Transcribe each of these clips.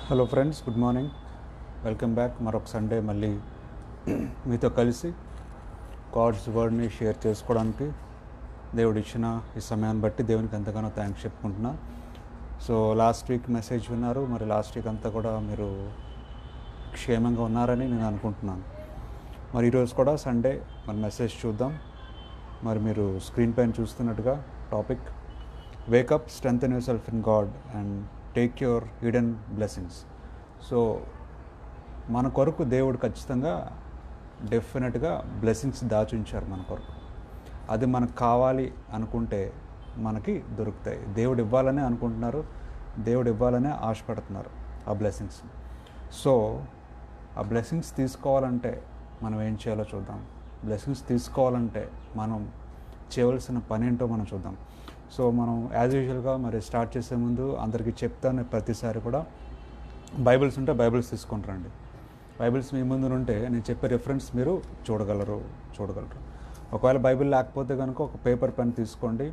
Hello friends, good morning. Welcome back. మరొక Sunday మళ్ళీ మీతో కలిసి గాడ్స్ వర్డ్ని షేర్ చేసుకోవడానికి దేవుడు ఇచ్చిన ఈ సమయాన్ని బట్టి దేవునికి ఎంతగానో థ్యాంక్స్ చెప్పుకుంటున్నా. సో లాస్ట్ వీక్ మెసేజ్ విన్నారు, మరి లాస్ట్ వీక్ అంతా కూడా మీరు క్షేమంగా ఉన్నారని నేను అనుకుంటున్నాను. మరి ఈరోజు కూడా సండే మన మెసేజ్ చూద్దాం. మరి మీరు స్క్రీన్ పైన చూస్తున్నట్టుగా topic wake up, strengthen yourself in God and take your hidden blessings. So మన కొరకు దేవుడు ఖచ్చితంగా డెఫినెట్గా బ్లెస్సింగ్స్ దాచుంచారు మన కొరకు. అది మనకు కావాలి అనుకుంటే మనకి దొరుకుతాయి. దేవుడు ఇవ్వాలనే అనుకుంటున్నారు, దేవుడు ఇవ్వాలనే ఆశపడుతున్నారు ఆ బ్లెస్సింగ్స్. సో ఆ బ్లెస్సింగ్స్ తీసుకోవాలంటే మనం ఏం చేయాలో చూద్దాం. బ్లెస్సింగ్స్ తీసుకోవాలంటే మనం చేయవలసిన పని ఏంటో మనం చూద్దాం. సో మనం యాజ్ యూజువల్గా మరి స్టార్ట్ చేసే ముందు అందరికీ చెప్తాను, ప్రతిసారి కూడా బైబిల్స్ ఉంటే బైబిల్స్ తీసుకుంటారండి. బైబిల్స్ మీ ముందు ఉంటే నేను చెప్పే రిఫరెన్స్ మీరు చూడగలరు. ఒకవేళ బైబిల్ లేకపోతే కనుక ఒక పేపర్ పెన్ తీసుకోండి,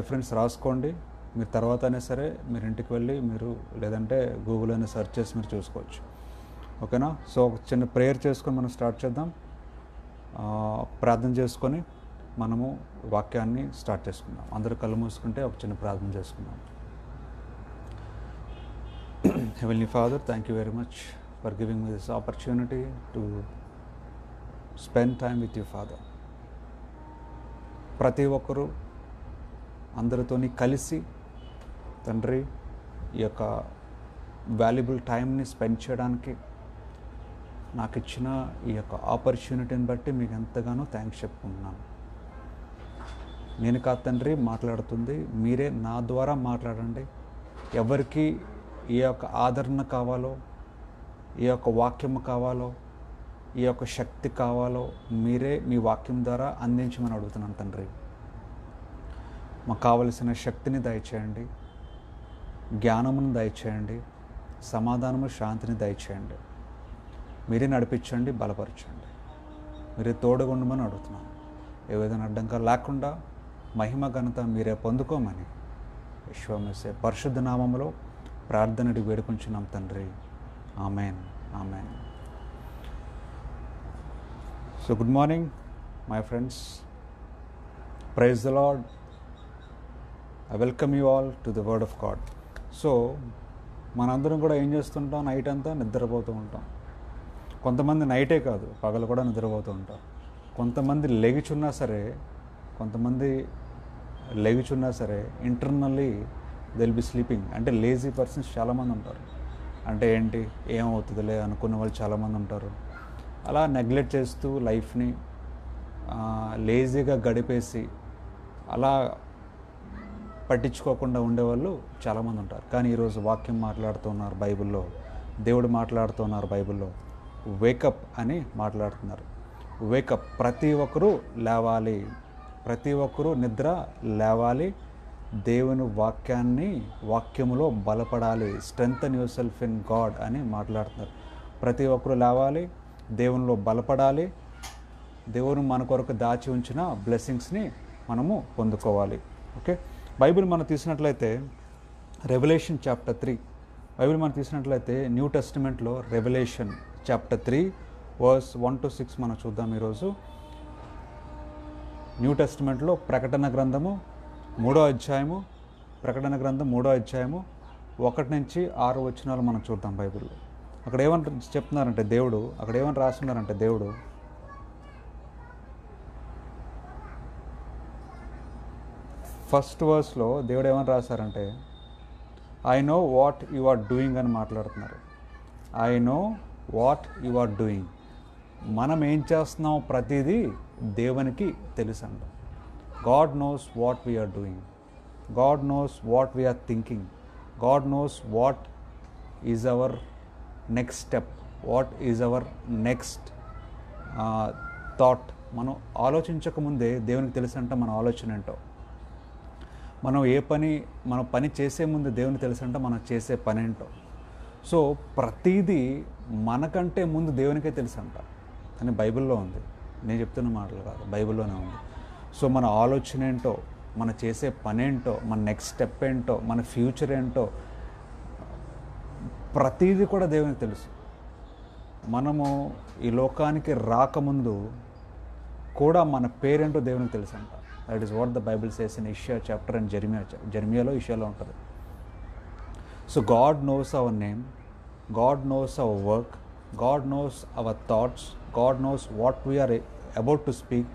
రిఫరెన్స్ రాసుకోండి. మీరు తర్వాత అయినా సరే మీరు ఇంటికి వెళ్ళి మీరు లేదంటే గూగుల్ అయినా సెర్చ్ చేసి మీరు చూసుకోవచ్చు. ఓకేనా? సో ఒక చిన్న ప్రేయర్ చేసుకొని మనం స్టార్ట్ చేద్దాం. ప్రార్థన చేసుకొని మనము వాక్యాన్ని స్టార్ట్ చేసుకుందాం. అందరూ కళ్ళు మూసుకుంటే ఒక చిన్న ప్రార్థన చేసుకుందాం. Heavenly Father, thank you very much for giving me this opportunity to spend time with you, Father. ప్రతి ఒక్కరూ అందరితోని కలిసి తండ్రి ఈ యొక్క వాల్యుబుల్ టైంని స్పెండ్ చేయడానికి నాకు ఇచ్చిన ఈ యొక్క ఆపర్చునిటీని బట్టి మీకు ఎంతగానో థ్యాంక్స్ చెప్పుకుంటున్నాను. నేను కాదు తండ్రి మాట్లాడుతుంది, మీరే నా ద్వారా మాట్లాడండి. ఎవరికి ఈ యొక్క ఆదరణ కావాలో, ఈ యొక్క వాక్యం కావాలో, ఈ యొక్క శక్తి కావాలో మీరే మీ వాక్యం ద్వారా అందించమని అడుగుతున్నాను తండ్రి. మాకు కావలసిన శక్తిని దయచేయండి, జ్ఞానమును దయచేయండి, సమాధానము శాంతిని దయచేయండి. మీరే నడిపించండి, బలపరచండి. మీరే తోడుగా ఉండమని అడుగుతున్నాను. ఏ విధంగా అడ్డంగా లేకుండా మహిమ ఘనత మీరే పొందుకోమని యేసుమసే పరిశుద్ధ నామములో ప్రార్థనడి వేడుకుంటున్నాం తండ్రి. Amen, amen. So good morning my friends. Praise the Lord. I welcome you all to the word of God. So మనందరం కూడా ఏం చేస్తుంటాం? నైట్ అంతా నిద్రపోతూ ఉంటాం. కొంతమంది నైటే కాదు, పగలు కూడా నిద్రపోతూ ఉంటారు. కొంతమంది లెగిచున్నా సరే ఇంటర్నల్లీ దిల్ బి స్లీపింగ్. అంటే లేజీ పర్సన్స్ చాలామంది ఉంటారు. అంటే ఏంటి, ఏమవుతుందిలే అనుకున్న వాళ్ళు చాలామంది ఉంటారు. అలా నెగ్లెక్ట్ చేస్తూ లైఫ్ని లేజీగా గడిపేసి అలా పట్టించుకోకుండా ఉండేవాళ్ళు చాలామంది ఉంటారు. కానీ ఈరోజు వాక్యం మాట్లాడుతున్నారు బైబిల్లో, దేవుడు మాట్లాడుతున్నారు బైబిల్లో. వేకప్ అని మాట్లాడుతున్నారు. వేకప్, ప్రతి ఒక్కరూ లేవాలి, ప్రతి ఒక్కరూ నిద్ర లేవాలి, దేవుని వాక్యములో బలపడాలి. Strengthen yourself in God అని మాట్లాడుతున్నారు. ప్రతి ఒక్కరూ లేవాలి, దేవునిలో బలపడాలి, దేవుని మన కొరకు దాచి ఉంచిన బ్లెస్సింగ్స్ని మనము పొందుకోవాలి. ఓకే, బైబిల్ మనం తీసినట్లయితే రెవల్యూషన్ చాప్టర్ 3, బైబిల్ మనం తీసినట్లయితే న్యూ టెస్టిమెంట్లో రెవల్యూషన్ చాప్టర్ 3 వర్స్ 1-6 మనం చూద్దాం ఈరోజు. న్యూ టెస్టిమెంట్లో ప్రకటన గ్రంథము 3వ అధ్యాయము, ప్రకటన గ్రంథం 3వ అధ్యాయము 1-6 వచనాలు మనం చూద్దాం బైబిల్లో. అక్కడ ఏమని చెప్తున్నారంటే దేవుడు, అక్కడ ఏమని రాస్తున్నారంటే దేవుడు, ఫస్ట్ వర్స్లో దేవుడు ఏమని రాశారంటే I know what you are doing అని మాట్లాడుతున్నారు. I know what you are doing. మనం ఏం చేస్తున్నాం ప్రతిదీ దేవునికి తెలుసు అంట. God knows what we are doing, God knows what we are thinking, God knows what is our next step, what is our next thought. మనం ఆలోచించకముందే దేవునికి తెలుసు అంట మన ఆలోచన ఏంటో. మనం పని చేసే ముందు దేవునికి తెలుసు అంట మనం చేసే పని ఏంటో. సో ప్రతిదీ మనకంటే ముందు దేవునికే తెలుసు అంట. కానీ బైబిల్లో ఉంది, నేను చెప్తున్న మాటలు కాదు, బైబిల్లోనే ఉంది. సో మన ఆలోచన ఏంటో, మన చేసే పని ఏంటో, మన నెక్స్ట్ స్టెప్ ఏంటో, మన ఫ్యూచర్ ఏంటో ప్రతీది కూడా దేవునికి తెలుసు. మనము ఈ లోకానికి రాకముందు కూడా మన పేరేంటో దేవునికి తెలుసు అంట. That is what the Bible says in Isaiah chapter and జెర్మియాలో ఇషియాలో ఉంటుంది. So God knows our name, God knows our work, God knows our thoughts, God knows what we are about to speak.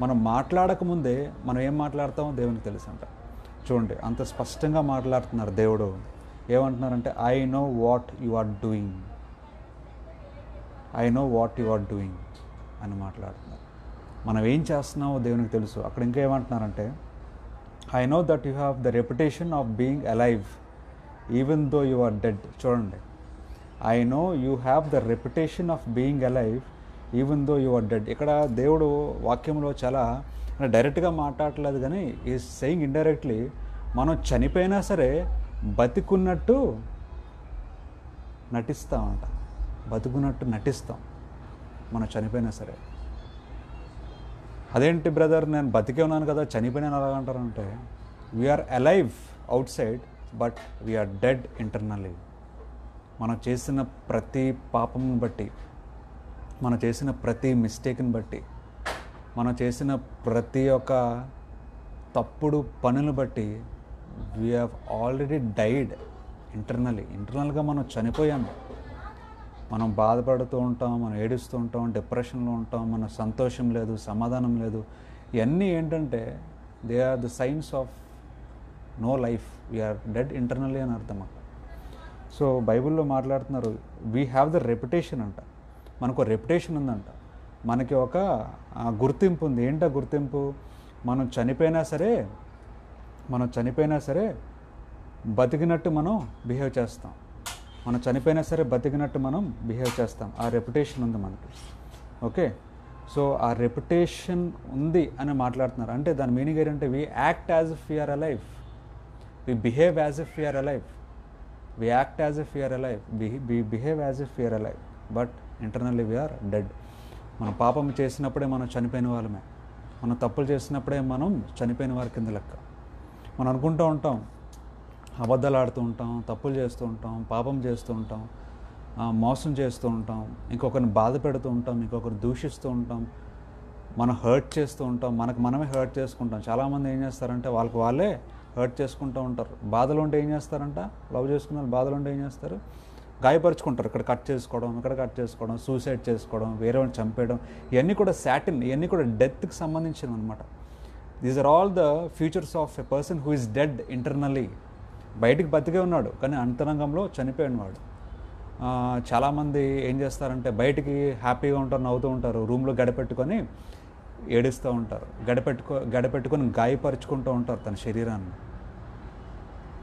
మనం మాట్లాడకముందే మనం ఏం మాట్లాడతామో దేవునికి తెలుసు అంట. చూడండి, అంత స్పష్టంగా మాట్లాడుతున్నారు దేవుడు. ఏమంటున్నారంటే, I know what you are doing, I know what you are doing అని మాట్లాడుతున్నారు. మనం ఏం చేస్తున్నామో దేవునికి తెలుసు. అక్కడ ఇంకా ఏమంటున్నారంటే, I know that you have the reputation of being alive even though you are dead. చూడండి, I know you have the reputation of being alive even though you are dead. ఇక్కడ దేవుడు వాక్యంలో చాలా డైరెక్ట్గా మాట్లాడలేదు, కానీ ఈజ్ సెయింగ్ ఇండైరెక్ట్లీ, మనం చనిపోయినా సరే బతికున్నట్టు నటిస్తామంట. బతుకున్నట్టు నటిస్తాం మనం చనిపోయినా సరే. అదేంటి బ్రదర్, నేను బతికే ఉన్నాను కదా, చనిపోయినా అలాగంటారంటే, we are alive outside but we are dead internally. మనం చేసిన ప్రతి పాపం బట్టి, మనం చేసిన ప్రతి మిస్టేక్ని బట్టి, మనం చేసిన ప్రతి ఒక్క తప్పుడు పనులు బట్టి వీ హ్యావ్ ఆల్రెడీ డైడ్ ఇంటర్నల్గా మనం చనిపోయాము. మనం బాధపడుతూ ఉంటాం, మనం ఏడుస్తూ ఉంటాం, డిప్రెషన్లో ఉంటాం, మన సంతోషం లేదు, సమాధానం లేదు. ఇవన్నీ ఏంటంటే they are the signs of no life. We are dead internally అని అర్థం అక్కడ. సో బైబిల్లో మాట్లాడుతున్నారు, వీ హ్యావ్ ద రెప్యుటేషన్ అంట. మనకు రెప్యుటేషన్ ఉందంట, మనకి ఒక గుర్తింపు ఉంది. ఏంటో గుర్తింపు? మనం చనిపోయినా సరే బతికినట్టు మనం బిహేవ్ చేస్తాం. మనం చనిపోయినా సరే బతికినట్టు మనం బిహేవ్ చేస్తాం. ఆ రెప్యుటేషన్ ఉంది మనకి. ఓకే, సో ఆ రెప్యుటేషన్ ఉంది అని మాట్లాడుతున్నారు. అంటే దాని మీనింగ్ ఏంటంటే, we act as if we are alive, we behave as if we are alive, we act as if we are alive, we behave as if we are alive, but internally we are dead. మనం పాపం చేసినప్పుడే మనం చనిపోయిన వాళ్ళమే, మనం తప్పులు చేసినప్పుడే మనం చనిపోయిన వారి కింద లెక్క. మనం అనుకుంటూ ఉంటాం, అబద్ధాలు ఆడుతూ ఉంటాం, తప్పులు చేస్తూ ఉంటాం, పాపం చేస్తూ ఉంటాం, మోసం చేస్తూ ఉంటాం, ఇంకొకరిని బాధ పెడుతూ ఉంటాం, ఇంకొకరిని దూషిస్తూ ఉంటాం, మనం హర్ట్ చేస్తూ ఉంటాం, మనమే హర్ట్ చేసుకుంటాం. చాలామంది ఏం చేస్తారంటే వాళ్ళకి వాళ్ళే హర్ట్ చేసుకుంటూ ఉంటారు. బాధలు ఉంటే ఏం చేస్తారంట, లవ్ చేసుకున్న వాళ్ళు బాధలు ఉంటే ఏం చేస్తారు, గాయపరుచుకుంటారు. ఇక్కడ కట్ చేసుకోవడం, సూసైడ్ చేసుకోవడం, వేరే వాళ్ళని చంపేయడం. ఇవన్నీ కూడా ఇవన్నీ కూడా డెత్కి సంబంధించినవి అనమాట. These are all the futures of a person who is dead internally. బయటికి బతికే ఉన్నాడు కానీ అంతరంగంలో చనిపోయిన వాడు. చాలామంది ఏం చేస్తారంటే, బయటికి హ్యాపీగా ఉంటారు, నవ్వుతూ ఉంటారు, రూమ్లో గడపెట్టుకొని ఏడుస్తూ ఉంటారు, గడపెట్టుకొని గాయపరుచుకుంటూ ఉంటారు తన శరీరాన్ని.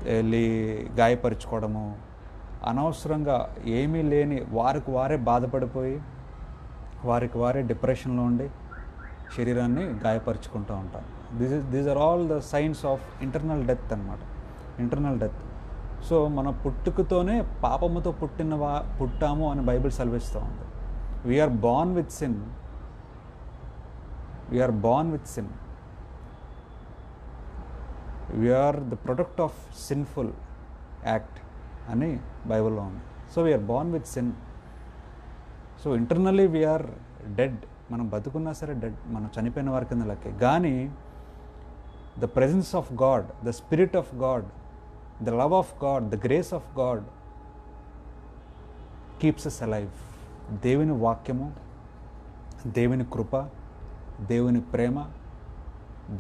వెళ్ళి గాయపరుచుకోవడము, అనవసరంగా ఏమీ లేని వారికి వారే బాధపడిపోయి వారికి వారే డిప్రెషన్లో ఉండి శరీరాన్ని గాయపరుచుకుంటూ ఉంటారు. These are all the signs of internal death అనమాట, ఇంటర్నల్ డెత్. సో మన పుట్టుకతోనే పాపముతో పుట్టాము అని బైబిల్ సెలవిస్తూ ఉంది. We are born with sin, we are the product of sinful act అని బైబిల్లో ఉంది. So we are born with sin. So internally we are dead. మనం బతుకున్నా సరే డెడ్, మనం చనిపోయిన వారి కింద లెక్కే. కానీ the presence of God, the spirit of God, the love of God, the grace of God keeps us alive. దేవుని వాక్యము, దేవుని కృప, దేవుని ప్రేమ,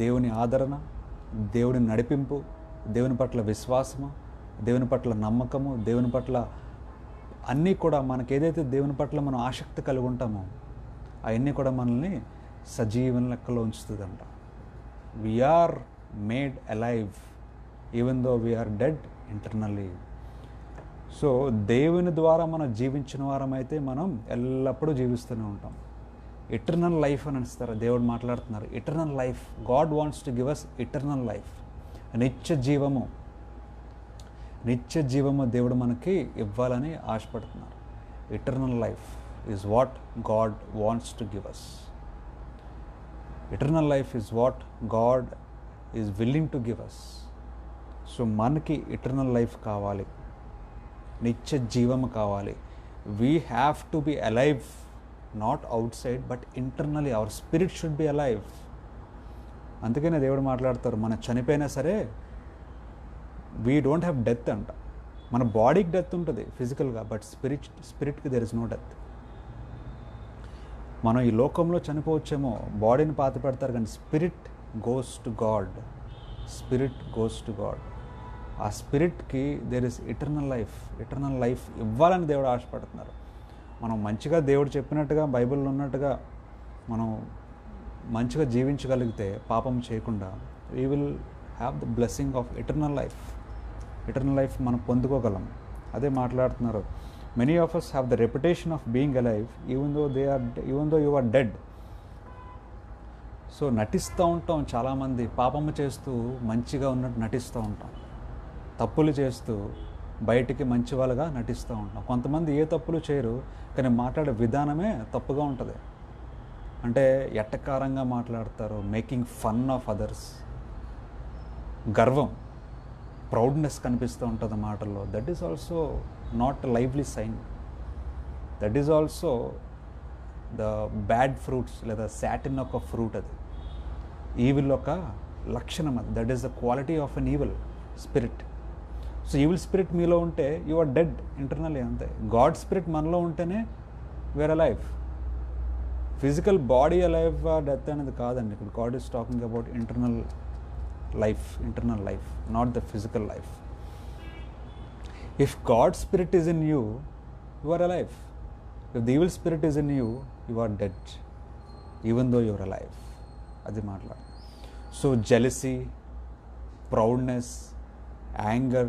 దేవుని ఆదరణ, దేవుని నడిపింపు, దేవుని పట్ల విశ్వాసము, దేవుని పట్ల నమ్మకము, దేవుని పట్ల అన్నీ కూడా మనకేదైతే దేవుని పట్ల మనం ఆసక్తి కలిగి ఉంటామో అవన్నీ కూడా మనల్ని సజీవన లెక్కలో ఉంచుతుందంట. We are made alive even though we are dead internally. So దేవుని ద్వారా మనం జీవించిన వారమైతే మనం ఎల్లప్పుడూ జీవిస్తూనే ఉంటాం. ఇటర్నల్ లైఫ్ అని అనిస్తారు. దేవుడు మాట్లాడుతున్నారు, eternal life. God wants to give us eternal life. నిత్య జీవము దేవుడు మనకి ఇవ్వాలని ఆశపడుతున్నారు. Eternal life is what God wants to give us. Eternal life is what God is willing to give us. So మనకి ఇటర్నల్ లైఫ్ కావాలి. నిత్య జీవము కావాలి. We have to be alive, not outside but internally our spirit should be alive. అందుకనే దేవుడు మాట్లాడతారు, మనం చనిపోయినా సరే వీ డోంట్ హ్యావ్ డెత్ అంట. మన బాడీకి డెత్ ఉంటుంది ఫిజికల్గా, బట్ స్పిరిట్కి దెర్ ఇస్ నో డెత్. మనం ఈ లోకంలో చనిపోవచ్చేమో, బాడీని పాతి పెడతారు, కానీ spirit goes to God. Spirit goes to God. ఆ స్పిరిట్కి there is eternal life. Eternal life ఇవ్వాలని దేవుడు ఆశపడుతున్నారు. మనం మంచిగా దేవుడు చెప్పినట్టుగా బైబిల్లో ఉన్నట్టుగా మనం మంచిగా జీవించగలిగితే, పాపం చేయకుండా, we will have the blessing of eternal life. Eternal life మనం పొందుకోగలం. అదే మాట్లాడుతున్నారు, many of us have the reputation of being alive even though you are dead. So నటిస్తూ ఉంటాం చాలామంది, పాపము చేస్తూ మంచిగా ఉన్నట్టు నటిస్తూ ఉంటాం, తప్పులు చేస్తూ బయటికి మంచి వాళ్ళగా నటిస్తూ ఉంటాం. కొంతమంది ఏ తప్పులు చేయరు, కానీ మాట్లాడే విధానమే తప్పుగా ఉంటుంది. అంటే ఎట్టకారంగా మాట్లాడతారు, మేకింగ్ ఫన్ ఆఫ్ అదర్స్. గర్వం, ప్రౌడ్నెస్ కనిపిస్తూ ఉంటుంది మాటల్లో. That is also not lively sign. That is also the bad fruits, లేదా సాటిన్ ఒక ఫ్రూట్. అది ఈవిల్ ఒక లక్షణం. అది that is the quality of an evil spirit. So evil spirit మీలో ఉంటే యు ఆర్ డెడ్ ఇంటర్నల్లీ, అంతే. గాడ్ స్పిరిట్ మనలో ఉంటేనే we're alive. Physical body alive death అనేది కాదండి. ఇప్పుడు God is talking about internal life, not the physical life. If God's spirit is in you, you are alive. If the evil spirit is in you, you are dead, even though you are alive. Adi maatla. So jealousy, proudness, anger,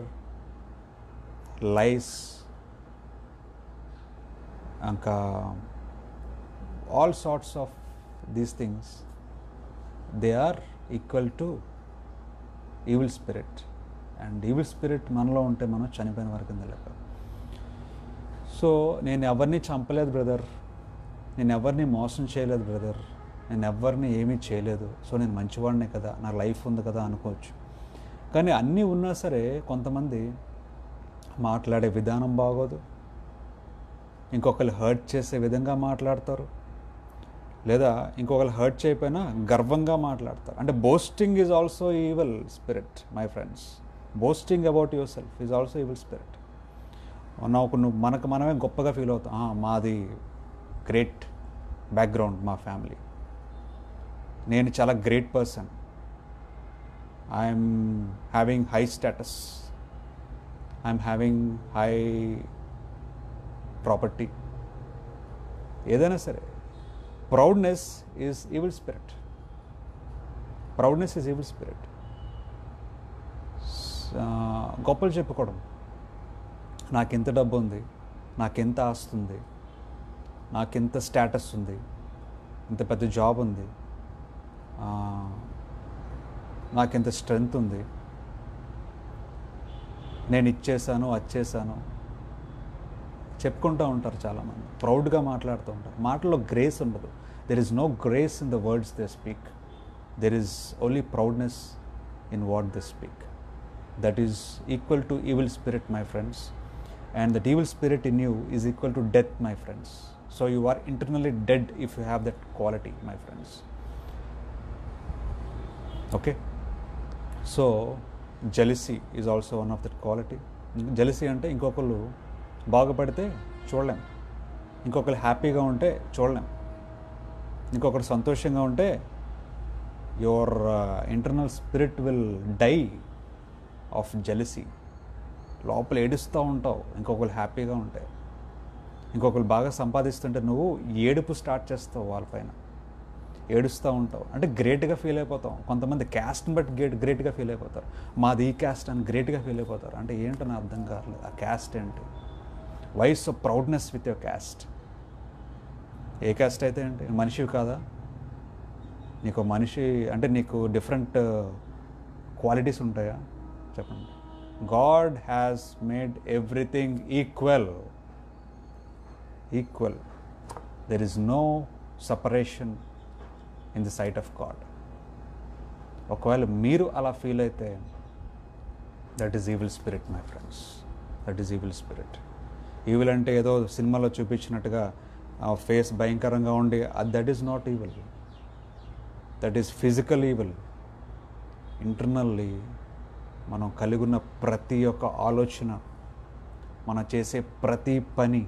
lies, anka all sorts of these things, they are equal to evil spirit. And evil spirit మనలో ఉంటే మనం చనిపోయిన వరకు లెక్క. So నేను ఎవరిని చంపలేదు brother, నేను ఎవరిని మోసం చేయలేదు బ్రదర్, నేను ఎవరిని ఏమీ చేయలేదు, సో నేను మంచివాడినే కదా, నా లైఫ్ ఉంది కదా అనుకోవచ్చు. కానీ అన్నీ ఉన్నా సరే కొంతమంది మాట్లాడే విధానం బాగోదు, ఇంకొకరు హర్ట్ చేసే విధంగా మాట్లాడతారు, లేదా ఇంకొకరు హర్ట్ చేయకపోయినా గర్వంగా మాట్లాడతారు. అంటే boasting is also evil spirit my friends. Boasting about your self is also evil spirit. మనకు మనమే గొప్పగా ఫీల్ అవుతాం, మాది గ్రేట్ బ్యాక్గ్రౌండ్, మా ఫ్యామిలీ, నేను చాలా great person, I'm having high status, I'm having high property, ఏదైనా సరే. Proudness is evil spirit. Proudness is evil spirit. గొప్పలు చెప్పుకోవడం, నాకెంత డబ్బు ఉంది, నాకెంత ఆస్తి ఉంది, నాకెంత స్టేటస్ ఉంది, ఇంత పెద్ద జాబ్ ఉంది, నాకెంత స్ట్రెంగ్త్ ఉంది, నేను ఇచ్చేసాను, వచ్చేసాను చెప్పుకుంటూ ఉంటారు చాలామంది. ప్రౌడ్గా మాట్లాడుతూ ఉంటారు. మాటల్లో గ్రేస్ ఉండదు. There is no grace in the words they speak. There is only proudness in what they speak. That is equal to evil spirit my friends. And that evil spirit in you is equal to death, my friends. So you are internally dead if you have that quality, my friends. Okay? So jealousy is also one of that quality. Jealousy అంటే ఇంకొకరు బాగుపడితే చూడలేం, ఇంకొకరు హ్యాపీగా ఉంటే చూడలేం, ఇంకొకరు సంతోషంగా ఉంటే your internal spirit will die of jealousy. లోపల ఏడుస్తూ ఉంటావు ఇంకొకరు హ్యాపీగా ఉంటే. ఇంకొకరు బాగా సంపాదిస్తుంటే నువ్వు ఏడుపు స్టార్ట్ చేస్తావు, వాళ్ళపైన ఏడుస్తూ ఉంటావు. అంటే గ్రేట్గా ఫీల్ అయిపోతాం. కొంతమంది క్యాస్ట్ని బట్టి గ్రేట్గా ఫీల్ అయిపోతారు. మాది ఈ క్యాస్ట్ అని గ్రేట్గా ఫీల్ అయిపోతారు. అంటే ఏంటో నాకు అర్థం కావట్లేదు, ఆ క్యాస్ట్ ఏంటి? Why so proudness with your caste? ఏ క్యాస్ట్ అయితే ఏంటి? మనిషివి కాదా? నీకు మనిషి అంటే నీకు డిఫరెంట్ క్వాలిటీస్ ఉంటాయా? చెప్పండి. God has made everything equal. There is no separation in the sight of God. ఒకవేళ మీరు అలా ఫీల్ అయితే that is evil spirit my friends. That is evil spirit. Evil అంటే ఏదో సినిమాలో చూపించినట్టుగా ఆ ఫేస్ భయంకరంగా ఉండి that is not evil, that is physical evil. Internally మనం కలిగి ఉన్న ప్రతి ఒక్క ఆలోచన, మనం చేసే ప్రతి పని,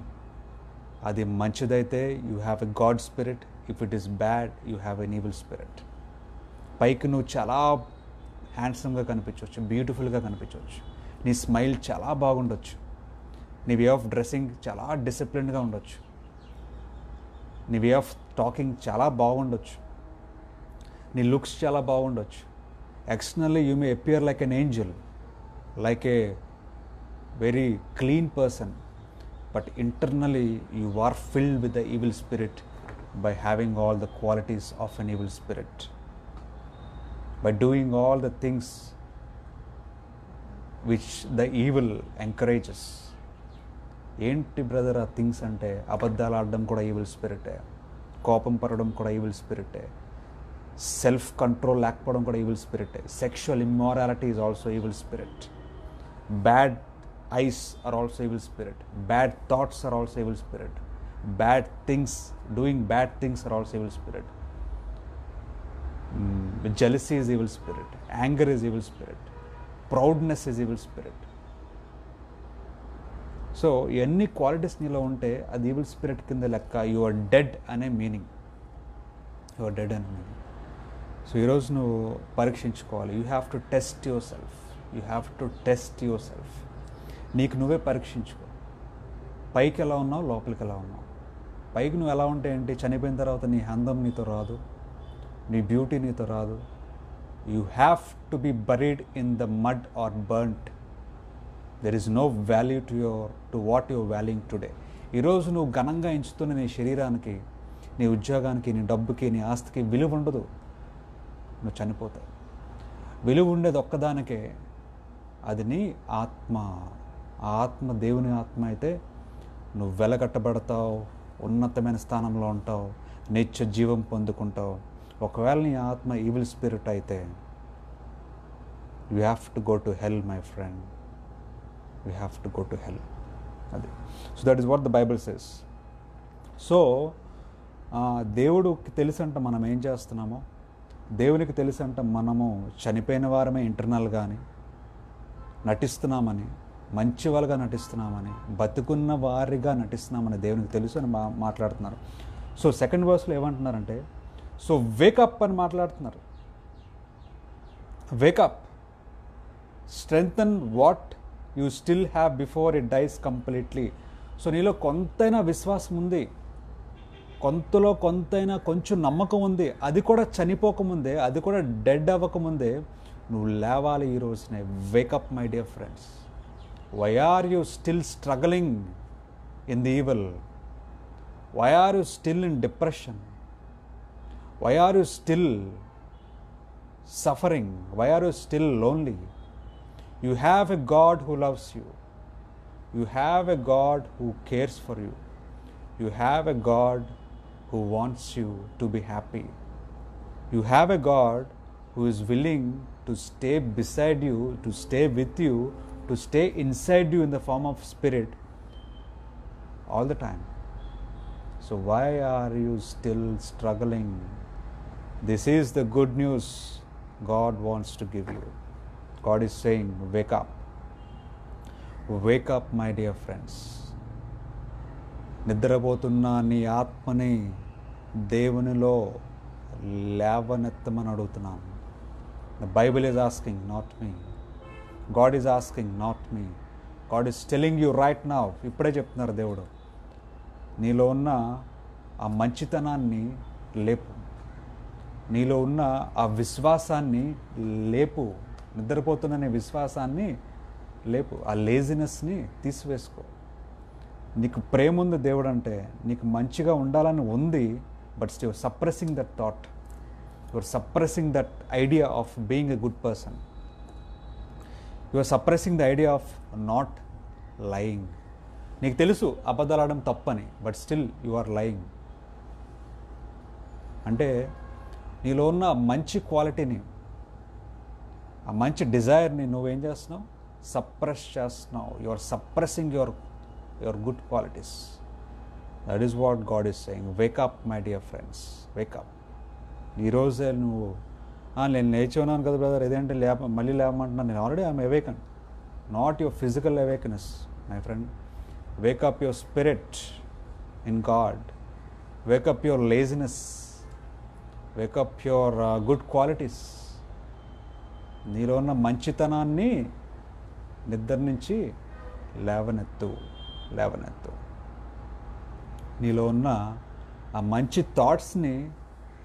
అది మంచిదైతే you have a God spirit, if it is bad you have an evil spirit. పైకి నువ్వు చాలా హ్యాండ్సమ్గా కనిపించవచ్చు, బ్యూటిఫుల్గా కనిపించవచ్చు, నీ స్మైల్ చాలా బాగుండొచ్చు, నీ వే ఆఫ్ డ్రెస్సింగ్ చాలా డిసిప్లిన్డ్గా ఉండొచ్చు, నీ వే ఆఫ్ టాకింగ్ చాలా బాగుండొచ్చు, నీ లుక్స్ చాలా బాగుండొచ్చు. Externally you may appear like an angel, like a very clean person, but internally you are filled with the evil spirit by having all the qualities of an evil spirit, by doing all the things which the evil encourages. ఏంటి brother ఆ things అంటే? అబద్ధాలు ఆడడం కూడా evil స్పిరిటే, కోపం పడడం కూడా evil స్పిరిటే, self control లేకపోవడం కూడా ఈవిల్ స్పిరిటే, sexual immorality is also evil spirit, bad eyes are also evil spirit, bad thoughts are also evil spirit, bad things, doing bad things are also evil spirit. Jealousy is evil spirit, anger is evil spirit, proudness is evil spirit. So ఎన్ని qualities నీలో ఉంటే అది evil spirit కింద లెక్క. You are dead అనే meaning, you are dead అనే meaning. So ఈరోజు నువ్వు పరీక్షించుకోవాలి. You have to test yourself, you have to test yourself. నీకు నువ్వే పరీక్షించుకో. పైకి ఎలా ఉన్నావు, లోపలికి ఎలా ఉన్నావు. పైకి నువ్వు ఎలా ఉంటే ఏంటి, చనిపోయిన తర్వాత నీ అందం నీతో రాదు, నీ బ్యూటీ నీతో రాదు. You have to be buried in the mud or burnt. There is no value to what your valuing today. ఈరోజు నువ్వు ఘనంగా ఎంచుతున్న నీ శరీరానికి, నీ ఉద్యోగానికి, నీ డబ్బుకి, నీ ఆస్తికి విలువ ఉండదు. నువ్వు చనిపోతావు. విలువ ఉండేది ఒక్కదానికే, అది నీ ఆత్మ. ఆ ఆత్మ దేవుని ఆత్మ అయితే నువ్వు వెలకట్టబడతావు, ఉన్నతమైన స్థానంలో ఉంటావు, నిత్య జీవం పొందుకుంటావు. ఒకవేళ నీ ఆత్మ ఈవిల్ స్పిరిట్ అయితే you have to go to hell my friend, you have to go to hell. అది. So that is what the Bible says. So దేవుడికి తెలుసంట మనం ఏం చేస్తున్నామో, దేవునికి తెలుసంట మనము చనిపోయిన వారమే ఇంటర్నల్ కానీ నటిస్తున్నామని, మంచి వాళ్ళగా నటిస్తున్నామని, బతుకున్న వారిగా నటిస్తున్నామని దేవునికి తెలుసు అని మాట్లాడుతున్నారు. సో సెకండ్ వర్స్లో ఏమంటున్నారంటే, సో వేకప్ అని మాట్లాడుతున్నారు. Wake up, strengthen what you still have before it dies completely. So నీలో కొంతైనా విశ్వాసం ఉంది, కొంతైనా కొంచెం నమ్మకం ఉంది, అది కూడా చనిపోకముందే, అది కూడా డెడ్ అవ్వకముందే నువ్వు లేవాలి ఈ రోజునే. Wake up my dear friends. Why are you still struggling in the evil? Why are you still in depression? Why are you still suffering? Why are you still lonely? You have a God who loves you. You have a God who cares for you. You have a God who wants you to be happy. You have a God who is willing to stay beside you, to stay with you, to stay inside you in the form of spirit all the time. So why are you still struggling? This is the good news God wants to give you. God is saying, wake up. Wake up, my dear friends. నిద్రపోతున్న నీ ఆత్మని దేవునిలో లేవనెత్తమని అడుగుతున్నాను. The Bible is asking, not me. God is asking, not me. God is telling you right now. ఇప్పుడే చెప్తున్నారు దేవుడు, నీలో ఉన్న ఆ మంచితనాన్ని లేపు, నీలో ఉన్న ఆ విశ్వాసాన్ని లేపు, నిద్రపోతున్న నీ విశ్వాసాన్ని లేపు, ఆ లేజినెస్ని తీసివేసుకో. నీకు ప్రేమ ఉంది దేవుడు అంటే, నీకు మంచిగా ఉండాలని ఉంది, but still suppressing that thought, your suppressing that idea of being a good person. You are suppressing the idea of not lying. నీకు తెలుసు అబద్ధాలు ఆడడం తప్పని, but still you are lying. అంటే నీలో ఉన్న మంచి క్వాలిటీని, ఆ మంచి డిజైర్ని నువ్వేం చేస్తున్నావు, సప్రెస్ చేస్తున్నావు. You are suppressing your good qualities. That is what God is saying. Wake up my dear friends, wake up. ఈరోజే నువ్వు నేను లేచి ఉన్నాను కదా బ్రదర్, ఏదంటే మళ్ళీ లేవమంటున్నాను. నేను already I'm awaken. Not your physical awakeness my friend. Wake up your spirit in God. Wake up your laziness. Wake up your good qualities. నీలో ఉన్న మంచితనాన్ని నిద్ర నుంచి లేవనెత్తు. నీలో ఉన్న ఆ మంచి థాట్స్ని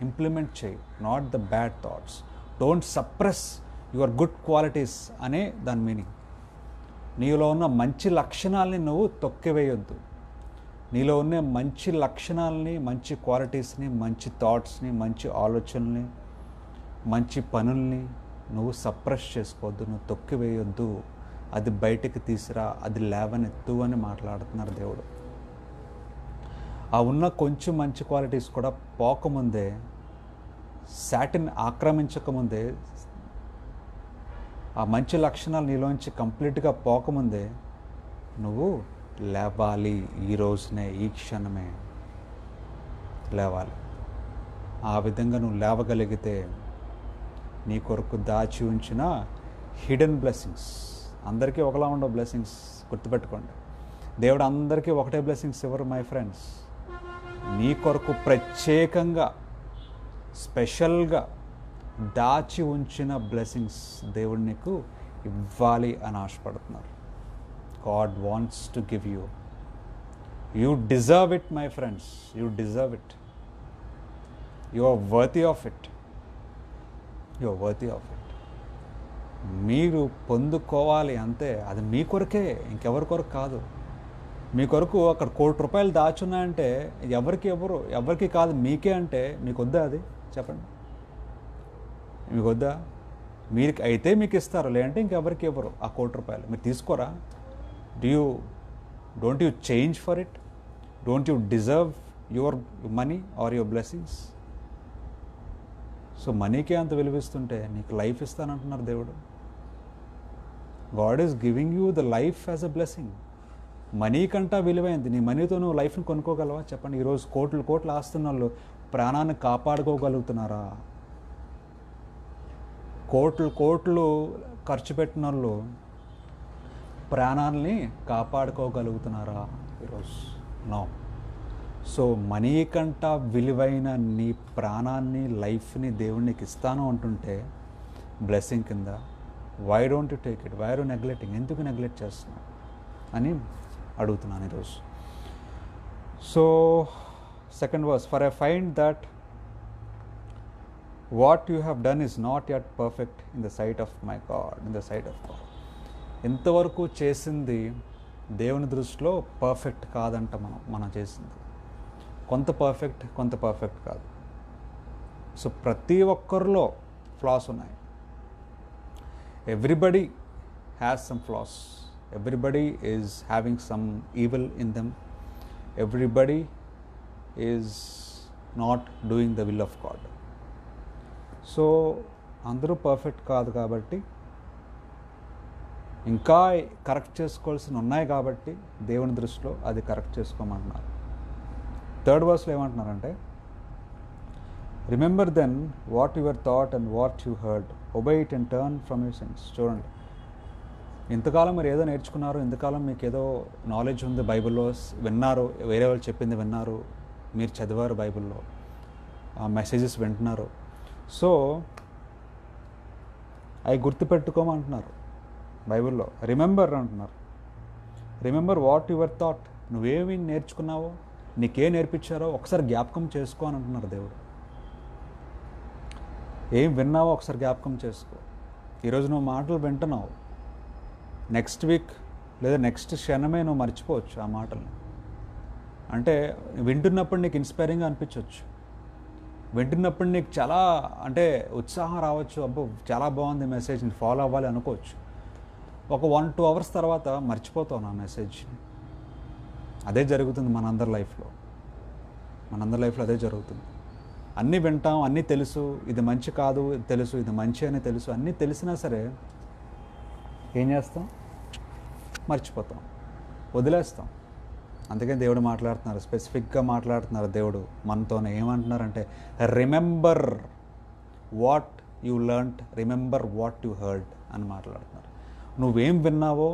ఇంప్లిమెంట్ చేయి, not the bad thoughts. Don't suppress your good qualities అనే దాని మీనింగ్. నీలో ఉన్న మంచి లక్షణాలని నువ్వు తొక్కివేయొద్దు. నీలో ఉన్న మంచి లక్షణాలని, మంచి క్వాలిటీస్ని, మంచి థాట్స్ని, మంచి ఆలోచనల్ని, మంచి పనుల్ని నువ్వు సప్రెస్ చేసుకోవద్దు, నువ్వు తొక్కివేయొద్దు. అది బయటికి తీసురా, అది లేవనెత్తు అని మాట్లాడుతున్నారు దేవుడు. ఆ ఉన్న కొంచెం మంచి క్వాలిటీస్ కూడా పోకముందే, శాటిన్ ఆక్రమించకముందే, ఆ మంచి లక్షణాలు నీలోంచి కంప్లీట్గా పోకముందే నువ్వు లేవాలి. ఈ రోజునే, ఈ క్షణమే లేవాలి. ఆ విధంగా నువ్వు లేవగలిగితే నీ కొరకు దాచి ఉంచిన హిడెన్ బ్లెస్సింగ్స్, అందరికీ ఒకలా ఉండవు బ్లెస్సింగ్స్, గుర్తుపెట్టుకోండి. దేవుడు అందరికీ ఒకటే బ్లెస్సింగ్స్ ఇవ్వరు మై ఫ్రెండ్స్. నీ కొరకు ప్రత్యేకంగా, స్పెషల్గా దాచి ఉంచిన బ్లెస్సింగ్స్ దేవుడు నీకు ఇవ్వాలి అని ఆశపడుతున్నారు. God wants to give you. You deserve it my friends, you deserve it. You are worthy of it. You are worthy of it. మీరు పొందుకోవాలి అంతే. అది మీ కొరకే, ఇంకెవరి కొరకు కాదు. మీ కొరకు అక్కడ ₹1,00,00,000 దాచున్నాయంటే ఎవరికి కాదు, మీకే. అంటే మీకు వద్దా? అది చెప్పండి, మీకు వద్దా? మీరు అయితే మీకు ఇస్తారు, లేదంటే ఇంకెవరికి ఇవ్వరు. ఆ ₹1,00,00,000 మీరు తీసుకోరా? Don't you change for it? Don't you deserve your money or your blessings? So మనీకే అంత విలువిస్తుంటే నీకు లైఫ్ ఇస్తానంటున్నారు దేవుడు. God is giving you the life as a blessing. Money కంటా విలువైంది. నీ మనీతో నువ్వు లైఫ్ని కొనుక్కోగలవా? చెప్పండి. ఈరోజు కోట్లు ఆస్తున్న వాళ్ళు ప్రాణాన్ని కాపాడుకోగలుగుతున్నారా? కోట్లు ఖర్చు పెట్టిన వాళ్ళు ప్రాణాలని కాపాడుకోగలుగుతున్నారా ఈరోజు? నో. సో మనీ కంటా విలువైన నీ ప్రాణాన్ని, లైఫ్ని దేవుడు నీకు ఇస్తాను అంటుంటే బ్లెస్సింగ్ కింద, why don't you take it? Why are you neglecting? ఎందుకు నెగ్లెక్ట్ చేస్తున్నావు అని అడుగుతున్నాను ఈరోజు. So second verse, for I find that what you have done is not yet perfect in the sight of my God. In the sight of God. ఇంతవరకు చేసింది దేవుని దృష్టిలో perfect కాదంట. మనం చేసింది కొంత పర్ఫెక్ట్ కాదు. సో ప్రతి ఒక్కరిలో ఫ్లాస్ ఉన్నాయి. Everybody has some floss. Everybody is having some evil in them. Everybody is not doing the will of God. So అందరూ పర్ఫెక్ట్ కాదు కాబట్టి, ఇంకా కరెక్ట్ చేసుకోవాల్సిన ఉన్నాయి కాబట్టి దేవుని దృష్టిలో అది కరెక్ట్ చేసుకోమంటున్నారు. థర్డ్ వర్స్లో ఏమంటున్నారంటే, remember then what your thought and what you heard, obey it and turn from your sins. చూడండి, ఇంతకాలం మీరు ఏదో నేర్చుకున్నారు, ఇంతకాలం మీకు ఏదో నాలెడ్జ్ ఉంది, బైబిల్లో విన్నారు, వేరే వాళ్ళు చెప్పింది విన్నారు, మీరు చదివారు, బైబిల్లో మెసేజెస్ వింటున్నారు. సో అవి గుర్తుపెట్టుకోమంటున్నారు బైబిల్లో. రిమెంబర్ అంటున్నారు. Remember what your thought. నువ్వేమి నేర్చుకున్నావో, నీకే నేర్పించారో ఒకసారి జ్ఞాపకం చేసుకో అని అంటున్నారు దేవుడు. ఏం విన్నావో ఒకసారి జ్ఞాపకం చేసుకో. ఈరోజు నువ్వు మాటలు వింటున్నావు, నెక్స్ట్ వీక్ లేదా నెక్స్ట్ క్షణమే నువ్వు మర్చిపోవచ్చు ఆ మాటల్ని. అంటే వింటున్నప్పుడు నీకు ఇన్స్పైరింగ్గా అనిపించవచ్చు, వింటున్నప్పుడు నీకు చాలా అంటే ఉత్సాహం రావచ్చు, అబ్బో చాలా బాగుంది మెసేజ్, నేను ఫాలో అవ్వాలి అనుకోవచ్చు. ఒక 1-2 అవర్స్ తర్వాత మర్చిపోతావు నా మెసేజ్ని. అదే జరుగుతుంది మనందరి లైఫ్లో అదే జరుగుతుంది. అన్నీ వింటాం, అన్నీ తెలుసు, ఇది మంచి కాదు ఇది తెలుసు, ఇది మంచి అని తెలుసు, అన్నీ తెలిసినా సరే ఏం చేస్తాం? మర్చిపోతాం, వదిలేస్తాం. అందుకని దేవుడు మాట్లాడుతున్నారు, స్పెసిఫిక్గా మాట్లాడుతున్నారు దేవుడు మనతోనే. ఏమంటున్నారంటే remember what you learned, remember what you heard అని మాట్లాడుతున్నారు. నువ్వేం విన్నావో,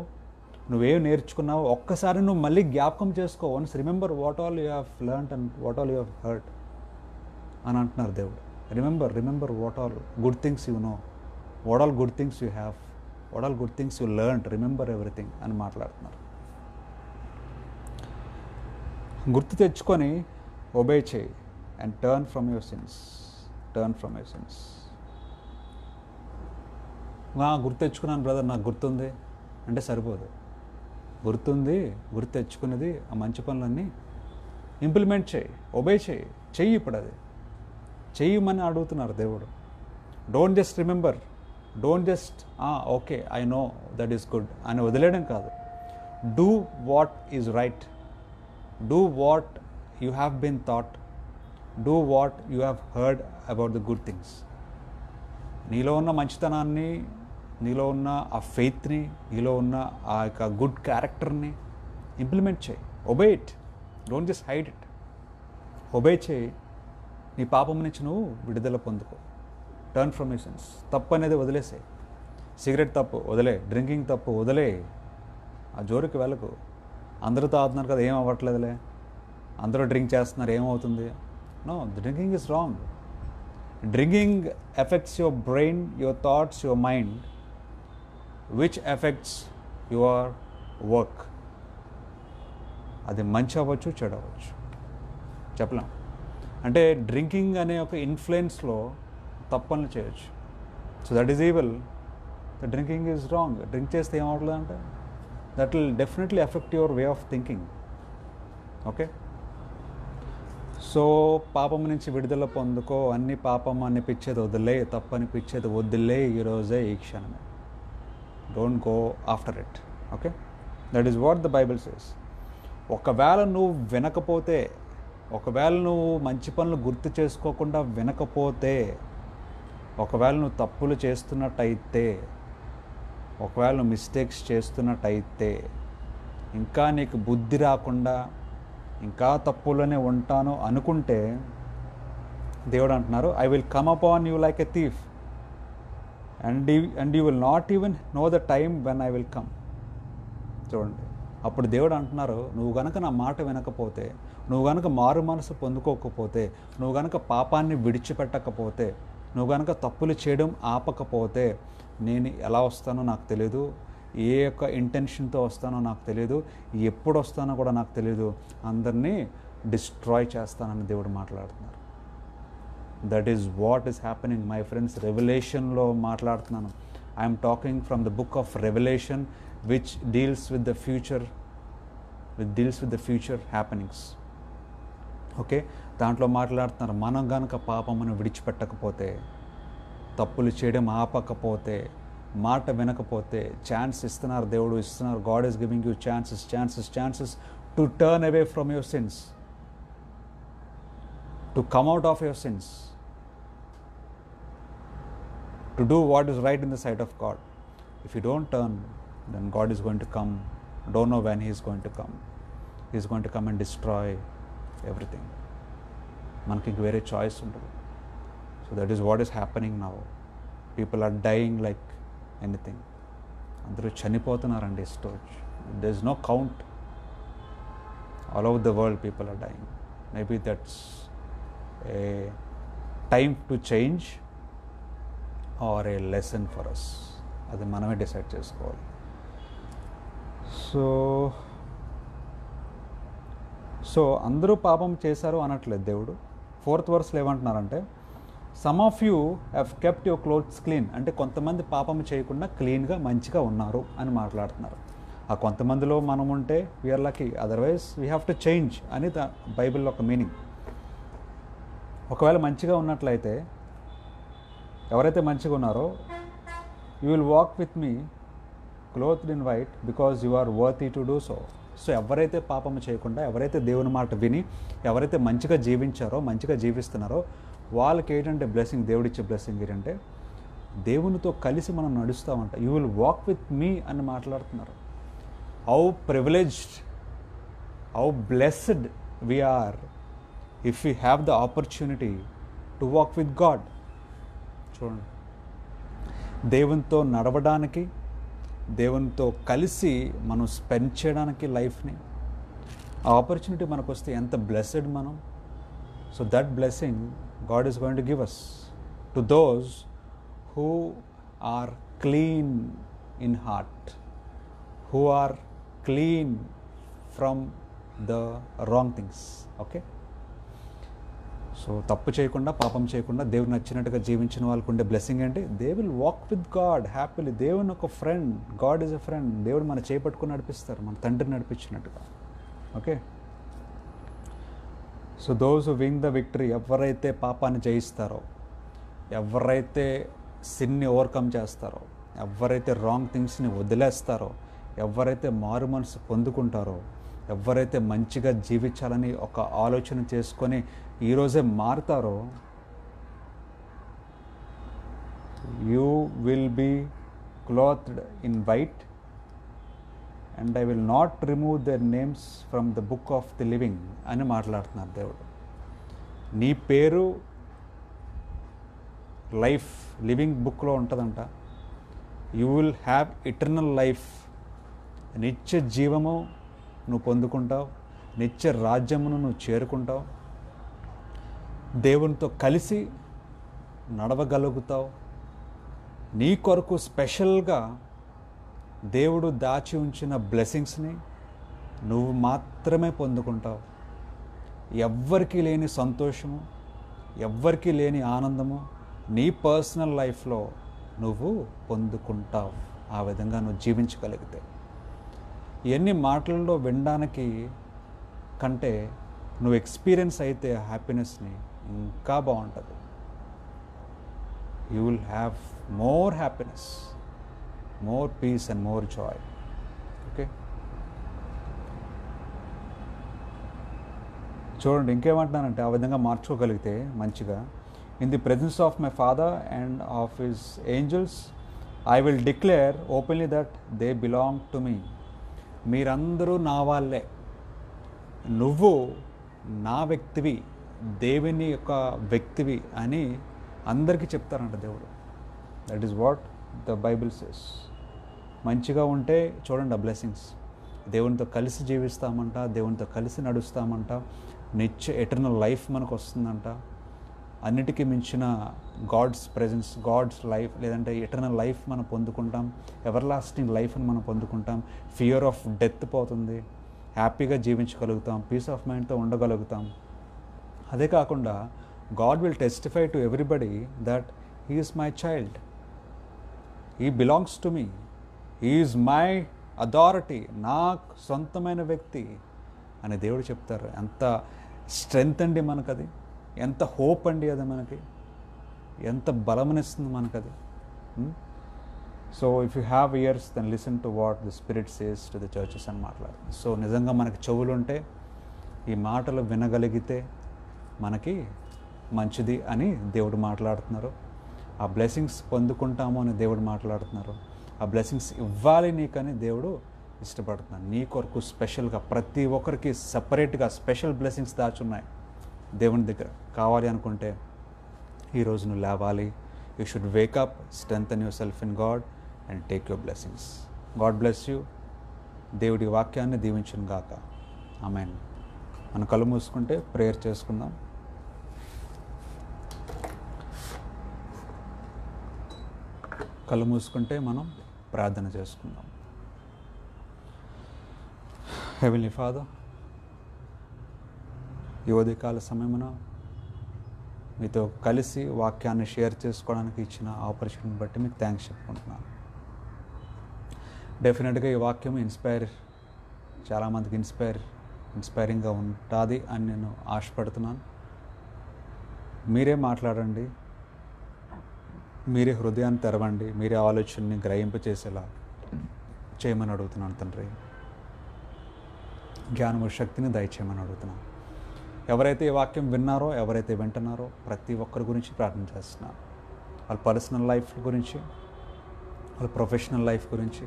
నువ్వేం నేర్చుకున్నావో ఒక్కసారి నువ్వు మళ్ళీ జ్ఞాపకం చేసుకో. Once remember what all you have learned and what all you have heard అని అంటున్నారు దేవుడు. Remember what all good things you know, what all good things you have, what all good things you learned, remember everything అని మాట్లాడుతున్నారు. గుర్తు తెచ్చుకొని obey చేయి and turn from your since. గుర్తు తెచ్చుకున్నాను బ్రదర్, నాకు గుర్తుంది అంటే సరిపోదు. గుర్తు తెచ్చుకున్నది ఆ మంచి పనులన్నీ ఇంప్లిమెంట్ చేయి, ఒబే చెయ్యి. ఇప్పుడు అది చెయ్యమని అడుగుతున్నారు దేవుడు. Don't just remember, don't just okay I know that is good అని వదిలేయడం కాదు. Do what is right, do what you have been thought, do what you have heard about the good things. నీలో ఉన్న మంచితనాన్ని, నీలో ఉన్న ఆ ఫెయిత్ని, నీలో ఉన్న ఆ యొక్క గుడ్ క్యారెక్టర్ని ఇంప్లిమెంట్ చేయి. Obey it, don't just hide it. Obey చేయి. నీ పాపం నుంచి నువ్వు విడుదల పొందుకో. Turn from your sins. తప్పు అనేది వదిలేసే. సిగరెట్ తప్పు వదిలే, డ్రింకింగ్ తప్పు వదిలే, ఆ జోరుకి వెళ్ళకు. అందరూ తాగుతున్నారు కదా, ఏం అవ్వట్లేదులే, అందరూ డ్రింక్ చేస్తున్నారు ఏమవుతుంది? No, drinking is wrong. Drinking affects your brain, your thoughts, your mind, which affects your work. అది మంచి అవ్వచ్చు, చెడు అవ్వచ్చు, చెప్పలేం. అంటే డ్రింకింగ్ అనే ఒక ఇన్ఫ్లుయెన్స్లో తప్పని చేయొచ్చు. So that is evil. The drinking is wrong. Drink చేస్తే ఏమవుతుంది అంటే that will definitely effect your way of thinking. Okay, so పాపం నుంచి విడుదల పొందుకో. అన్ని పాపం అనిపించేది వదిలే, తప్పు అనిపించేది వదిలే, ఈరోజే, ఈ క్షణమే. Don't go after it. Okay, that is what the Bible says. ఒకవేళ నువ్వు వినకపోతే, ఒకవేళ నువ్వు మంచి పనులు గుర్తు చేసుకోకుండా వినకపోతే, ఒకవేళ నువ్వు తప్పులు చేస్తున్నట్టయితే, ఒకవేళ నువ్వు మిస్టేక్స్ చేస్తున్నట్టయితే, ఇంకా నీకు బుద్ధి రాకుండా ఇంకా తప్పులోనే ఉంటాను అనుకుంటే, దేవుడు అంటున్నారు I will come upon you like a thief and you will not even know the time when I will come. చూడండి, అప్పుడు దేవుడు అంటున్నారు, నువ్వు గనక నా మాట వినకపోతే, నువ్వు గనక మారు మనసు పొందుకోకపోతే, నువ్వు గనక పాపాన్ని విడిచిపెట్టకపోతే, నువ్వు గనక తప్పులు చేయడం ఆపకపోతే, నేను ఎలా వస్తానో నాకు తెలియదు, ఏ యొక్క ఇంటెన్షన్తో వస్తానో నాకు తెలియదు, ఎప్పుడు వస్తానో కూడా నాకు తెలియదు, అందరినీ డిస్ట్రాయ్ చేస్తానని దేవుడు మాట్లాడుతున్నారు. That is what is happening my friends. రెవల్యూషన్లో మాట్లాడుతున్నాను. I'm talking from the book of revolution which deals with the future happenings. Okay, దాంట్లో మాట్లాడుతున్నారు, మనం కనుక పాపమును విడిచిపెట్టకపోతే, తప్పులు చేయడం ఆపకపోతే, మాట వినకపోతే, ఛాన్స్ ఇస్తున్నారు, దేవుడు ఇస్తున్నారు. God is giving you chances to turn away from your sins, to come out of your sins, to do what is right in the sight of God. If you don't turn, then God is going to come. Don't know when He is going to come. He is going to come and destroy everything. మనకి ఇంక వేరే choice ఉంటుంది. So that is what is happening now. People are dying like anything. అందరూ చనిపోతున్నారండి. there is no count. All over the world people are dying. Maybe that's a time to change or a lesson for us. అది మనమే decide చేసుకోవాలి. So అందరూ పాపం చేశారు అనట్లేదు దేవుడు. 4th verseలో ఏమంటున్నారంటే, some of you have kept your clothes clean. అంటే కొంతమంది పాపం చేయకుండా క్లీన్గా మంచిగా ఉన్నారు అని మాట్లాడుతున్నారు. ఆ కొంతమందిలో మనం ఉంటే we are lucky, otherwise we have to change అని బైబిల్లో ఒక మీనింగ్. ఒకవేళ మంచిగా ఉన్నట్లయితే, ఎవరైతే మంచిగా ఉన్నారో, you will walk with me clothed in white because you are worthy to do so. So ఎవరైతే పాపము చేయకుండా, ఎవరైతే దేవుని మాట విని, ఎవరైతే మంచిగా జీవించారో, మంచిగా జీవిస్తున్నారో, వాళ్ళకి ఏంటంటే బ్లెస్సింగ్, దేవుడిచ్చే బ్లెస్సింగ్ ఏంటంటే దేవునితో కలిసి మనం నడుస్తామంట. యూ విల్ వాక్ విత్ మీ అని మాట్లాడుతున్నారు. How privileged, how blessed we are if we have the opportunity to walk with God. చూడండి, దేవునితో నడవడానికి, దేవునితో కలిసి మనం స్పెండ్ చేయడానికి లైఫ్ని, ఆ ఆపర్చునిటీ మనకు వస్తే ఎంత బ్లెస్డ్ మనం. So that blessing God is going to give us to those who are clean in heart, who are clean from the wrong things. Okay, so తప్పు చేయకుండా, పాపం చేయకుండా, దేవుడు నచ్చినట్టుగా జీవించిన వాళ్ళకు ఉండే బ్లెస్సింగ్ ఏంటి? They will walk with God happily. దేవుని ఒక friend, God is a friend. దేవుడు మన చేపట్టుకుని నడిపిస్తారు, మన తండ్రిని నడిపించినట్టుగా. Okay, so those who win the victory, ఎవరైతే పాపాన్ని జయిస్తారో, ఎవరైతే సిన్ని ఓవర్కమ్ చేస్తారో, ఎవరైతే రాంగ్ థింగ్స్ని వదిలేస్తారో, ఎవరైతే మారు మనసు పొందుకుంటారో, ఎవరైతే మంచిగా జీవించాలని ఒక ఆలోచన చేసుకొని ఈరోజే మారుతారో, you will be clothed in white and I will not remove their names from the book of the living అని మాట్లాడుతున్నారు దేవుడు. నీ పేరు లైఫ్ లివింగ్ బుక్లో ఉంటుందంట. You will have eternal life, నిత్య జీవము నువ్వు పొందుకుంటావు, నిత్య రాజ్యమును నువ్వు చేరుకుంటావు, దేవునితో కలిసి నడవగలుగుతావు. నీ కొరకు స్పెషల్గా దేవుడు దాచి ఉంచిన బ్లెస్సింగ్స్ని నువ్వు మాత్రమే పొందుకుంటావు. ఎవ్వరికీ లేని సంతోషము, ఎవ్వరికీ లేని ఆనందము నీ పర్సనల్ లైఫ్లో నువ్వు పొందుకుంటావు. ఆ విధంగా నువ్వు జీవించగలిగితే ఎన్ని మాటలలో వినడానికి కంటే నువ్వు ఎక్స్పీరియన్స్ అయితే హ్యాపీనెస్ని ఇంకా బాగుంటుంది. You will have more happiness, more peace and more joy. Okay, చూడండి ఇంకేమంటున్నానంటే, ఆ విధంగా మార్చుకోగలిగితే మంచిగా, in the presence of my father and of his angels I will declare openly that they belong to me. మీరందరూ నా వాళ్ళే, నువ్వు నా వ్యక్తివి, దేవుని యొక్క వ్యక్తివి అని అందరికీ చెప్తారంట దేవుడు. That is what the Bible says. మంచిగా ఉంటే చూడండి ఆ బ్లెస్సింగ్స్. దేవునితో కలిసి జీవిస్తామంట, దేవునితో కలిసి నడుస్తామంట, నిత్య ఎటర్నల్ లైఫ్ మనకు వస్తుందంట. అన్నిటికీ మించిన గాడ్స్ ప్రెజెన్స్, గాడ్స్ లైఫ్, లేదంటే ఎటర్నల్ లైఫ్ మనం పొందుకుంటాం, ఎవర్ లాస్టింగ్ లైఫ్ని మనం పొందుకుంటాం. ఫియర్ ఆఫ్ డెత్ పోతుంది, హ్యాపీగా జీవించగలుగుతాం, పీస్ ఆఫ్ మైండ్తో ఉండగలుగుతాం. అదే కాకుండా God will testify to everybody that he is my child, he belongs to me, he is my authority, నాకు సొంతమైన వ్యక్తి అని దేవుడు చెప్తారు. ఎంత స్ట్రెంగ్త్ అండి మనకది, ఎంత హోప్ అండి అది మనకి, ఎంత బలమనిస్తుంది మనకది. So if you have ears then listen to what the spirit says to the churches అని మాట్లాడుతుంది. సో నిజంగా మనకి చెవులు ఉంటే ఈ మాటలు వినగలిగితే మనకి మంచిది అని దేవుడు మాట్లాడుతున్నారు. ఆ బ్లెస్సింగ్స్ పొందుకుంటాము అని దేవుడు మాట్లాడుతున్నారు. ఆ బ్లెస్సింగ్స్ ఇవ్వాలి నీకని దేవుడు ఇష్టపడుతున్నాడు. నీ కొరకు స్పెషల్గా ప్రతి ఒక్కరికి సపరేట్గా స్పెషల్ బ్లెస్సింగ్స్ దాచున్నాయి దేవుని దగ్గర. కావాలి అనుకుంటే ఈరోజు నువ్వు లేవాలి. You should wake up, strengthen your self in God and take your blessings. God bless you. దేవుడి వాక్యాన్ని దీవించును గాక. ఆమేన్. మన కళ్ళు మూసుకుంటే ప్రేయర్ చేసుకుందాం. కళ్ళు మూసుకుంటే మనం ప్రార్థన చేసుకుందాం. హెవెన్లీ ఫాదర్, ఈ ఉదయకాల సమయమున మీతో కలిసి వాక్యాన్ని షేర్ చేసుకోవడానికి ఇచ్చిన ఆపర్చునిటీని బట్టి మీకు థ్యాంక్స్ చెప్పుకుంటున్నాను. డెఫినెట్గా ఈ వాక్యం చాలామందికి ఇన్స్పైరింగ్గా ఉంటుంది అని నేను ఆశపడుతున్నాను. మీరే మాట్లాడండి, మీరే హృదయాన్ని తెరవండి, మీరే ఆలోచనని గ్రహింపచేసేలా చేయమని అడుగుతున్నాను తండ్రి. జ్ఞానము శక్తిని దయచేయమని అడుగుతున్నాను. ఎవరైతే ఈ వాక్యం విన్నారో, ఎవరైతే వింటున్నారో ప్రతి ఒక్కరి గురించి ప్రార్థన చేస్తున్నాను. వాళ్ళ పర్సనల్ లైఫ్ గురించి, వాళ్ళ ప్రొఫెషనల్ లైఫ్ గురించి,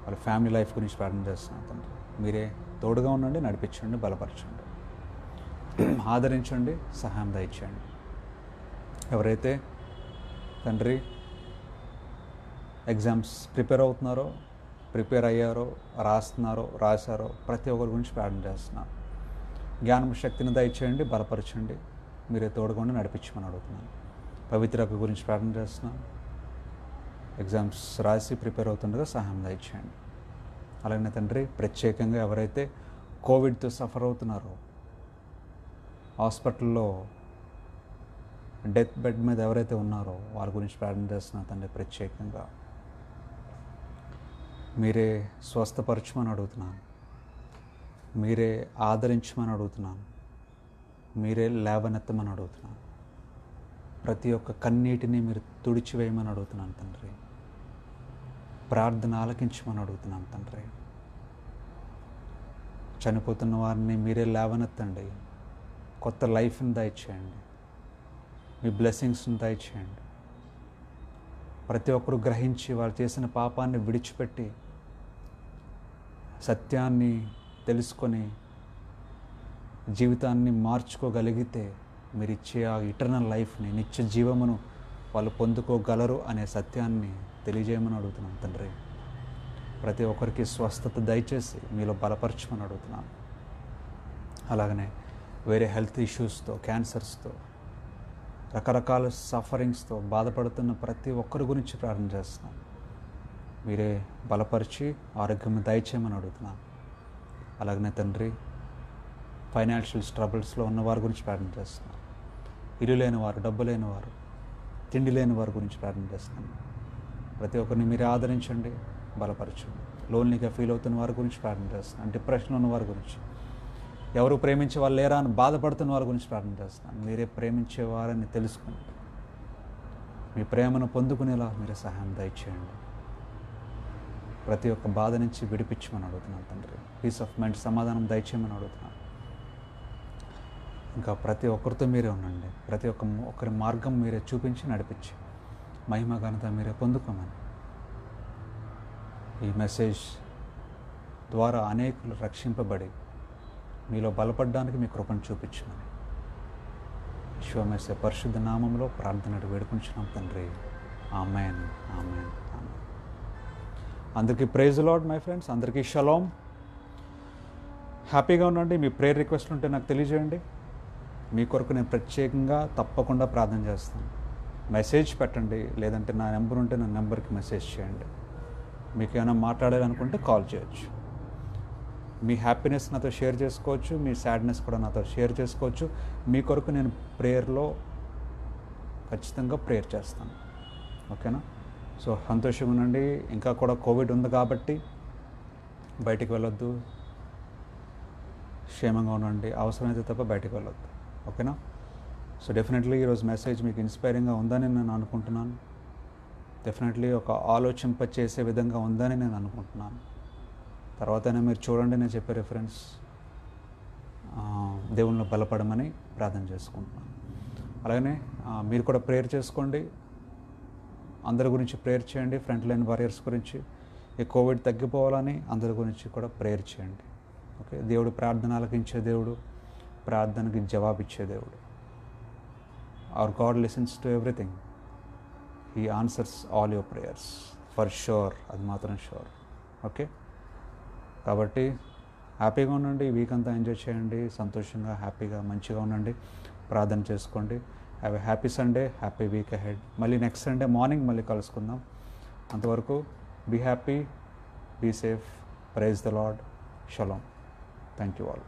వాళ్ళ ఫ్యామిలీ లైఫ్ గురించి ప్రార్థన చేస్తున్నాను తండ్రి. మీరే తోడుగా ఉండండి, నడిపించండి, బలపరచండి, ఆదరించండి, సహాయం దయచేయండి. ఎవరైతే తండ్రి ఎగ్జామ్స్ ప్రిపేర్ అయ్యారో, రాశారో ప్రతి ఒక్కరి గురించి ప్రార్థన చేస్తున్నాను. జ్ఞానం శక్తిని దయచేయండి, బలపరచండి, మీరే తోడుగా నడిపించమని అడుగుతున్నాను. పవిత్రక గురించి ప్రార్థన చేస్తున్నాను. ఎగ్జామ్స్ రాసి ప్రిపేర్ అవుతుండగా సహాయం దయచేయండి. అలాగే తండ్రి ప్రత్యేకంగా ఎవరైతే కోవిడ్తో సఫర్ అవుతున్నారో, హాస్పిటల్లో డెత్ బెడ్ మీద ఎవరైతే ఉన్నారో వాళ్ళ గురించి ప్రార్థన చేస్తున్నాను తండ్రి. ప్రత్యేకంగా మీరే స్వస్థపరచమని అడుగుతున్నాను, మీరే ఆదరించమని అడుగుతున్నాను, మీరే లేవనెత్తమని అడుగుతున్నాను. ప్రతి ఒక్క కన్నీటిని మీరు తుడిచివేయమని అడుగుతున్నాను తండ్రి. ప్రార్థన ఆలకించమని అడుగుతున్నాను తండ్రి. చనిపోతున్న వారిని మీరే లేవనెత్తండి, కొత్త లైఫ్ని దయచేయండి, మీ బ్లెస్సింగ్స్ని దయచేయండి. ప్రతి ఒక్కరు గ్రహించి వాళ్ళు చేసిన పాపాన్ని విడిచిపెట్టి సత్యాన్ని తెలుసుకొని జీవితాన్ని మార్చుకోగలిగితే మీరు ఇచ్చే ఆ ఇటర్నల్ లైఫ్ని, నిత్య జీవమును వాళ్ళు పొందుకోగలరు అనే సత్యాన్ని తెలియజేయమని అడుగుతున్నాను తండ్రి. ప్రతి ఒక్కరికి స్వస్థత దయచేసి మీలో బలపరచమని అడుగుతున్నాను. అలాగనే వేరే హెల్త్ ఇష్యూస్తో, క్యాన్సర్స్తో, రకరకాల సఫరింగ్స్తో బాధపడుతున్న ప్రతి ఒక్కరి గురించి ప్రార్థన చేస్తున్నాను. మీరే బలపరిచి ఆరోగ్యం దయచేయమని అడుగుతున్నాను. అలాగనే తండ్రి ఫైనాన్షియల్ స్ట్రబుల్స్లో ఉన్న వారి గురించి ప్రార్థన చేస్తున్నాను. ఇల్లు లేనివారు, డబ్బు లేనివారు, తిండి లేని వారి గురించి ప్రార్థన చేస్తున్నాను. ప్రతి ఒక్కరిని మీరే ఆదరించండి, బలపరచండి. లోన్లీగా ఫీల్ అవుతున్న వారి గురించి ప్రార్థన చేస్తున్నాను. డిప్రెషన్లో ఉన్న వారి గురించి, ఎవరు ప్రేమించే వాళ్ళు లేరా అని బాధపడుతున్న వారి గురించి ప్రార్థన చేస్తున్నాను. మీరే ప్రేమించేవారని తెలుసుకుని మీ ప్రేమను పొందుకునేలా మీరే సహాయం దయచేయండి. ప్రతి ఒక్క బాధ నుంచి విడిపించమని అడుగుతున్నాను తండ్రి. పీస్ ఆఫ్ మైండ్, సమాధానం దయచేయమని అడుగుతున్నాను. ఇంకా ప్రతి ఒక్కరితో మీరే ఉండండి, ప్రతి ఒక్కరి మార్గం మీరే చూపించి నడిపించి మహిమ ఘనత మీరే పొందుకోమని, ఈ మెసేజ్ ద్వారా అనేకులు రక్షింపబడి మీలో బలపడడానికి మీ కృపను చూపించమని యేసు పరిశుద్ధ నామంలో ప్రార్థన వేడుకుంటున్నాం తండ్రి. ఆమేన్, ఆమేన్, ఆమేన్. అందరికీ ప్రైజ్ లార్డ్ మై ఫ్రెండ్స్, అందరికీ షలోమ్. హ్యాపీగా ఉండండి. మీ ప్రేయర్ రిక్వెస్ట్లు ఉంటే నాకు తెలియజేయండి. మీ కొరకు నేను ప్రత్యేకంగా తప్పకుండా ప్రార్థన చేస్తాను. మెసేజ్ పెట్టండి, లేదంటే నా నెంబర్ ఉంటే నా నెంబర్కి మెసేజ్ చేయండి. మీకు ఏమైనా మాట్లాడాలనుకుంటే కాల్ చేయొచ్చు. మీ హ్యాపీనెస్ నాతో షేర్ చేసుకోవచ్చు, మీ సాడ్నెస్ కూడా నాతో షేర్ చేసుకోవచ్చు. మీ కొరకు నేను ప్రేయర్లో ఖచ్చితంగా ప్రేయర్ చేస్తాను. ఓకేనా? సో సంతోషంగా ఉండండి. ఇంకా కూడా కోవిడ్ ఉంది కాబట్టి బయటికి వెళ్ళొద్దు, క్షేమంగా ఉండండి. అవసరమైతే తప్ప బయటికి వెళ్ళొద్దు. ఓకేనా? సో డెఫినెట్లీ ఈరోజు మెసేజ్ మీకు ఇన్స్పైరింగ్గా ఉందని నేను అనుకుంటున్నాను. డెఫినెట్లీ ఒక ఆలోచింపచేసే విధంగా ఉందని నేను అనుకుంటున్నాను. తర్వాతనే మీరు చూడండి, నేను చెప్పే రిఫరెన్స్ దేవుళ్ళను బలపడమని ప్రార్థన చేసుకుంటున్నాను. అలాగనే మీరు కూడా ప్రేయర్ చేసుకోండి, అందరి గురించి ప్రేయర్ చేయండి. ఫ్రంట్ లైన్ వారియర్స్ గురించి, ఈ కోవిడ్ తగ్గిపోవాలని అందరి గురించి కూడా ప్రేయర్ చేయండి. ఓకే? దేవుడు ప్రార్థన ఆలకించే దేవుడు, ప్రార్థనకి జవాబిచ్చే దేవుడు. Hour God listens to everything. He answers all your prayers for sure. అది మాత్రం షూర్. ఓకే? కాబట్టి హ్యాపీగా ఉండండి. ఈ వీక్ అంతా ఎంజాయ్ చేయండి. సంతోషంగా, హ్యాపీగా, మంచిగా ఉండండి. ప్రార్థన చేసుకోండి. Have a happy Sunday, happy week ahead. మళ్ళీ నెక్స్ట్ సండే మార్నింగ్ మళ్ళీ కలుసుకుందాం. అంతవరకు be happy, be safe. Praise the Lord. Shalom. Thank you all.